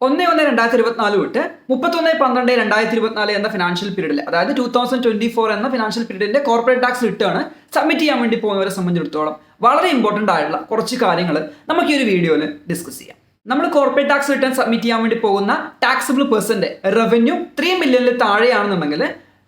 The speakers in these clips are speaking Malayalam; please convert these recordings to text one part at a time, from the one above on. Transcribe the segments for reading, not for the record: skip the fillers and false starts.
1/1/2024 തൊട്ട് 31/12/2024 എന്ന ഫിനാൻഷ്യൽ പീരീഡിൽ, അതായത് 2024 എന്ന ഫിനാൻഷ്യൽ പീരീഡിന്റെ കോർപ്പറേറ്റ് ടാക്സ് റിട്ടേൺ സബ്മിറ്റ് ചെയ്യാൻ വേണ്ടി പോകുന്നവരെ സംബന്ധിച്ചിടത്തോളം വളരെ ഇമ്പോർട്ടന്റ് ആയിട്ടുള്ള കുറച്ച് കാര്യങ്ങൾ നമുക്ക് ഈ ഒരു വീഡിയോയിൽ ഡിസ്കസ് ചെയ്യാം. നമ്മൾ കോർപ്പറേറ്റ് ടാക്സ് റിട്ടേൺ സബ്മിറ്റ് ചെയ്യാൻ വേണ്ടി പോകുന്ന ടാക്സബിൾ പേഴ്സന്റെ റവന്യൂ 3 മില്യണിൽ താഴെയാണെന്നുണ്ടെങ്കിൽ,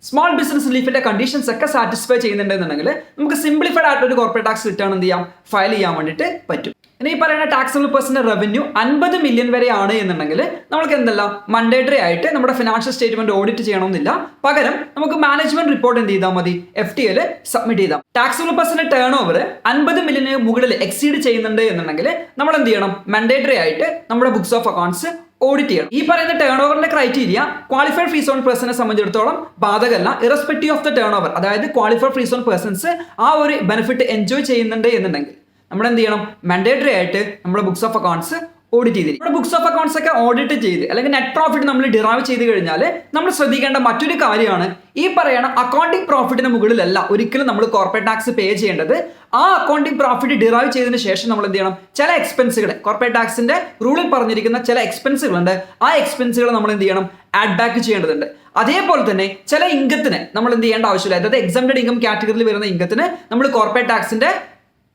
സ്മോൾ ബിസിനസ് റിലീഫിന്റെ കണ്ടീഷൻസ് ഒക്കെ സാറ്റിസ്ഫൈ ചെയ്യുന്നുണ്ടെന്നുണ്ടെങ്കിൽ നമുക്ക് സിംപ്ലിഫൈഡ് ആയിട്ട് ഒരു കോർപ്പറേറ്റ് ടാക്സ് റിട്ടേൺ എന്ത് ചെയ്യാം, ഫയൽ ചെയ്യാൻ വേണ്ടിയിട്ട് പറ്റും. ഇനി ഈ പറയുന്ന ടാക്സബിൾ പേഴ്സന്റെ റവന്യൂ 50 മില്യൺ വരെയാണ് എന്നുണ്ടെങ്കിൽ നമുക്ക് എന്തെല്ലാം മണ്ടേറ്ററി ആയിട്ട് നമ്മുടെ ഫിനാൻഷ്യൽ സ്റ്റേറ്റ്മെന്റ് ഓഡിറ്റ് ചെയ്യണമെന്നില്ല. പകരം നമുക്ക് മാനേജ്മെന്റ് റിപ്പോർട്ട് എന്ത് ചെയ്താൽ മതി, FTA സബ്മിറ്റ് ചെയ്താൽ. ടാക്സബിൾ പേഴ്സന്റെ ടേൺ ഓവർ 50 മില്യന് മുകളിൽ എക്സീഡ് ചെയ്യുന്നുണ്ട് എന്നുണ്ടെങ്കിൽ നമ്മൾ എന്ത് ചെയ്യണം, മണ്ടേറ്ററി ആയിട്ട് നമ്മുടെ ബുക്സ് ഓഫ് അക്കൗണ്ട്സ് ഓഡിറ്റ് ചെയ്യണം. ഈ പറയുന്ന ടേൺ ഓവറിന്റെ ക്രൈറ്റീരിയ ക്വാളിഫൈഡ് ഫ്രീ സോൺ പേഴ്സണെ സംബന്ധിച്ചിടത്തോളം ബാധകമല്ല. Irrespective of the turnover, അതായത് ക്വാളിഫൈഡ് ഫ്രീ സോൺ പേഴ്സൺസ് ആ ഒരു ബെനിഫിറ്റ് എൻജോയ് ചെയ്യുന്നുണ്ട് എന്നുണ്ടെങ്കിൽ നമ്മൾ എന്ത് ചെയ്യണം, മാൻഡേറ്ററി ആയിട്ട് നമ്മുടെ ബുക്സ് ഓഫ് അക്കൗണ്ട്സ് ഓഡിറ്റ് ചെയ്തിരിക്കും. നമ്മുടെ ബുക്സ് ഓഫ് അക്കൗണ്ട്സ് ഒക്കെ ഓഡിറ്റ് ചെയ്ത് അല്ലെങ്കിൽ നെറ്റ് പ്രോഫിറ്റ് നമ്മൾ ഡിറൈവ് ചെയ്ത് കഴിഞ്ഞാൽ നമ്മൾ ശ്രദ്ധിക്കേണ്ട മറ്റൊരു കാര്യമാണ്, ഈ പറയുന്ന അക്കൗണ്ടിങ് പ്രോഫിറ്റിന് മുകളിലല്ല ഒരിക്കലും നമ്മൾ കോർപ്പറേറ്റ് ടാക്സ് പേ ചെയ്യേണ്ടത്. ആ അക്കൗണ്ടിങ് പ്രോഫിറ്റ് ഡിറൈവ് ചെയ്തതിന് ശേഷം നമ്മൾ എന്ത് ചെയ്യണം, ചില എക്സ്പെൻസുകൾ, കോർപ്പറേറ്റ് ടാക്സിന്റെ റൂളിൽ പറഞ്ഞിരിക്കുന്ന ചില എക്സ്പെൻസുകളുണ്ട്, ആ എക്സ്പെൻസുകൾ നമ്മൾ എന്ത് ചെയ്യണം, ആഡ് ബാക്ക് ചെയ്യേണ്ടതുണ്ട്. അതേപോലെ തന്നെ ചില ഇൻകത്തിന് നമ്മൾ എന്ത് ചെയ്യേണ്ട ആവശ്യമില്ല, അതായത് എക്സംപ്റ്റഡ് ഇൻകം കാറ്റഗറിയിൽ വരുന്ന ഇൻകത്തിന് നമ്മൾ കോർപ്പറേറ്റ് ടാക്സിന്റെ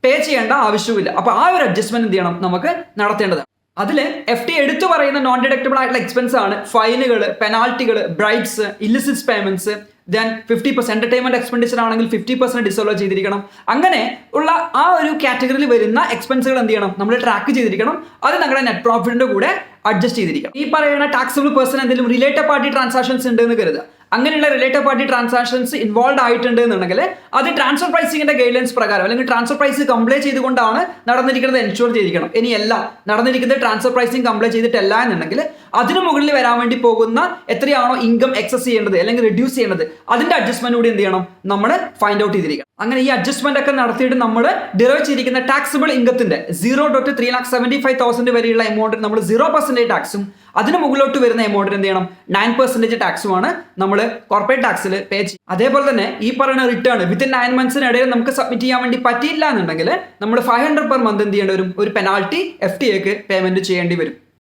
പേ ചെയ്യേണ്ട ആവശ്യമില്ല. അപ്പൊ ആ ഒരു അഡ്ജസ്റ്റ്മെന്റ് എന്ത് ചെയ്യണം, നമുക്ക് നടത്തേണ്ടതാണ്. അതിൽ FTA എടുത്തു പറയുന്ന നോൺ ഡിഡക്റ്റബിൾ ആയിട്ടുള്ള എക്സ്പെൻസ് ആണ് ഫൈനുകൾ, പെനാൽറ്റികൾ, bribes, illicit payments, then 50% entertainment expenditure ആണെങ്കിൽ 50% ഡിസോൾവ് ചെയ്തിരിക്കണം. അങ്ങനെ ഉള്ള ആ ഒരു കാറ്റഗറിയിൽ വരുന്ന എക്സ്പെൻസുകൾ എന്ത് ചെയ്യണം, നമ്മൾ ട്രാക്ക് ചെയ്തിരിക്കണം. അത് നമ്മുടെ നെറ്റ് പ്രോഫിറ്റിന്റെ കൂടെ അഡ്ജസ്റ്റ് ചെയ്തിരിക്കണം. ഈ പറയുന്ന ടാക്സബിൾ പേഴ്സൺ എന്തെങ്കിലും റിലേറ്റഡ് പാർട്ടി ട്രാൻസാക്ഷൻസ് ഉണ്ട് എന്ന് കരുതുക. അങ്ങനെയുള്ള റിലേറ്റഡ് പാർട്ടി ട്രാൻസാക്ഷൻസ് ഇൻവോൾവ് ആയിട്ടുണ്ട് എന്നുണ്ടെങ്കിൽ അത് ട്രാൻസ്ഫർ പ്രൈസിംഗിന്റെ ഗൈഡ്ലൈൻസ് പ്രകാരം അല്ലെങ്കിൽ ട്രാൻസ്ഫർ പ്രൈസ് കംപ്ലൈ ചെയ്തുകൊണ്ടാണ് നടന്നിരിക്കുന്നത് എൻഷുർ ചെയ്തിരിക്കണം. ഇനി അല്ല നടന്നിരിക്കുന്നത് ട്രാൻസ്ഫർ പ്രൈസിംഗ് കംപ്ലൈ ചെയ്തിട്ടല്ല എന്നുണ്ടെങ്കിൽ അതിന് മുകളിൽ വരാൻ വേണ്ടി പോകുന്ന എത്രയാണോ ഇൻകം എക്സസ് ചെയ്യേണ്ടത് അല്ലെങ്കിൽ റിഡ്യൂസ് ചെയ്യേണ്ടത് അതിന്റെ അഡ്ജസ്റ്റ്മെന്റ് കൂടി എന്ത് ചെയ്യണം, നമ്മൾ ഫൈൻഡ് ഔട്ട് ചെയ്തിരിക്കണം. അങ്ങനെ ഈ അഡ്ജസ്റ്റ്മെന്റ് ഒക്കെ നടത്തിയിട്ട് നമ്മൾ ഡിറൈവ് ചെയ്തിരിക്കുന്ന ടാക്സബിൾ ഇൻകത്തിന്റെ 0.3,75,000 വരെയുള്ള എമൗണ്ടിൽ നമ്മൾ 0% ടാക്സും അതിന് മുകളിലോട്ട് വരുന്ന എമൗണ്ടിന് എന്ത് ചെയ്യണം, 9% ടാക്സുമാണ് നമ്മൾ കോർപ്പറേറ്റ് ടാക്സിൽ പേ ചെയ്യും. അതേപോലെ തന്നെ ഈ പറയുന്ന റിട്ടേൺ വിത്തിൻ 9 മന്ത്സിനിടയിൽ നമുക്ക് സബ്മിറ്റ് ചെയ്യാൻ വേണ്ടി പറ്റിയില്ല എന്നുണ്ടെങ്കിൽ നമ്മൾ 500 പെർ മന്ത് എന്ത് ചെയ്യേണ്ടി വരും, ഒരു പെനാൽറ്റി FTA പേയ്മെന്റ് ചെയ്യേണ്ടി വരും.